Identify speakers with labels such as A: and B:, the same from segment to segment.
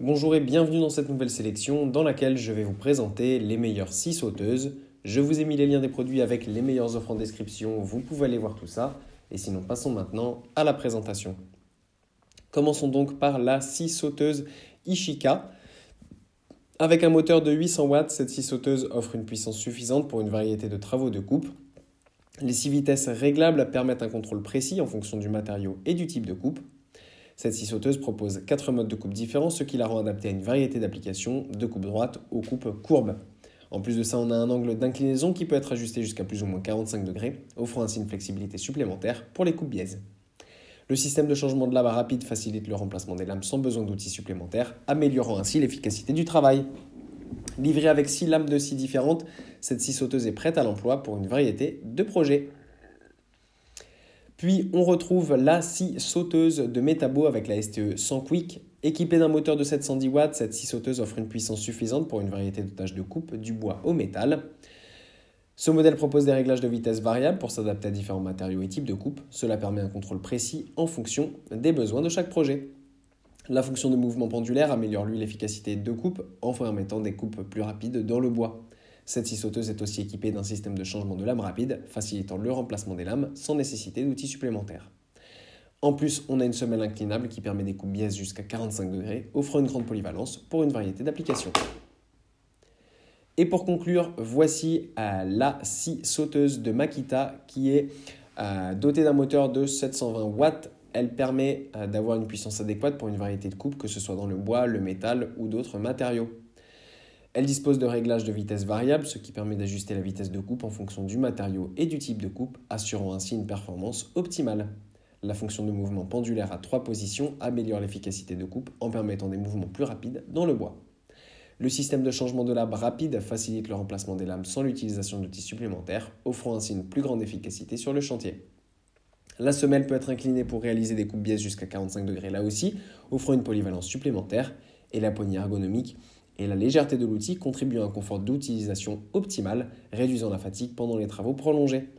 A: Bonjour et bienvenue dans cette nouvelle sélection dans laquelle je vais vous présenter les meilleures 6 sauteuses. Je vous ai mis les liens des produits avec les meilleures offres en description, vous pouvez aller voir tout ça. Et sinon, passons maintenant à la présentation. Commençons donc par la scie sauteuse Ishika. Avec un moteur de 800 watts, cette scie sauteuse offre une puissance suffisante pour une variété de travaux de coupe. Les 6 vitesses réglables permettent un contrôle précis en fonction du matériau et du type de coupe. Cette scie sauteuse propose 4 modes de coupe différents, ce qui la rend adaptée à une variété d'applications, de coupe droite aux coupes courbes. En plus de ça, on a un angle d'inclinaison qui peut être ajusté jusqu'à plus ou moins 45 degrés, offrant ainsi une flexibilité supplémentaire pour les coupes biaises. Le système de changement de lame rapide facilite le remplacement des lames sans besoin d'outils supplémentaires, améliorant ainsi l'efficacité du travail. Livrée avec 6 lames de scie différentes, cette scie sauteuse est prête à l'emploi pour une variété de projets. Puis on retrouve la scie sauteuse de Metabo avec la STE 100 Quick. Équipée d'un moteur de 710 watts, cette scie sauteuse offre une puissance suffisante pour une variété de tâches de coupe, du bois au métal. Ce modèle propose des réglages de vitesse variables pour s'adapter à différents matériaux et types de coupe. Cela permet un contrôle précis en fonction des besoins de chaque projet. La fonction de mouvement pendulaire améliore lui l'efficacité de coupe en permettant des coupes plus rapides dans le bois. Cette scie sauteuse est aussi équipée d'un système de changement de lame rapide, facilitant le remplacement des lames sans nécessiter d'outils supplémentaires. En plus, on a une semelle inclinable qui permet des coupes biaises jusqu'à 45 degrés, offrant une grande polyvalence pour une variété d'applications. Et pour conclure, voici la scie sauteuse de Makita qui est dotée d'un moteur de 720 watts. Elle permet d'avoir une puissance adéquate pour une variété de coupes, que ce soit dans le bois, le métal ou d'autres matériaux. Elle dispose de réglages de vitesse variable, ce qui permet d'ajuster la vitesse de coupe en fonction du matériau et du type de coupe, assurant ainsi une performance optimale. La fonction de mouvement pendulaire à 3 positions améliore l'efficacité de coupe en permettant des mouvements plus rapides dans le bois. Le système de changement de lame rapide facilite le remplacement des lames sans l'utilisation d'outils supplémentaires, offrant ainsi une plus grande efficacité sur le chantier. La semelle peut être inclinée pour réaliser des coupes biaises jusqu'à 45 degrés là aussi, offrant une polyvalence supplémentaire, et la poignée ergonomique et la légèreté de l'outil contribuent à un confort d'utilisation optimal, réduisant la fatigue pendant les travaux prolongés.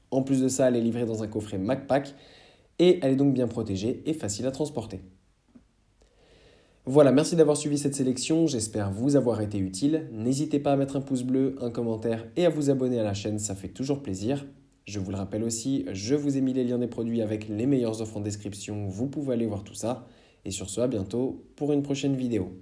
A: En plus de ça, elle est livrée dans un coffret MacPack et elle est donc bien protégée et facile à transporter. Voilà, merci d'avoir suivi cette sélection, j'espère vous avoir été utile. N'hésitez pas à mettre un pouce bleu, un commentaire et à vous abonner à la chaîne, ça fait toujours plaisir. Je vous le rappelle aussi, je vous ai mis les liens des produits avec les meilleures offres en description, vous pouvez aller voir tout ça. Et sur ce, à bientôt pour une prochaine vidéo.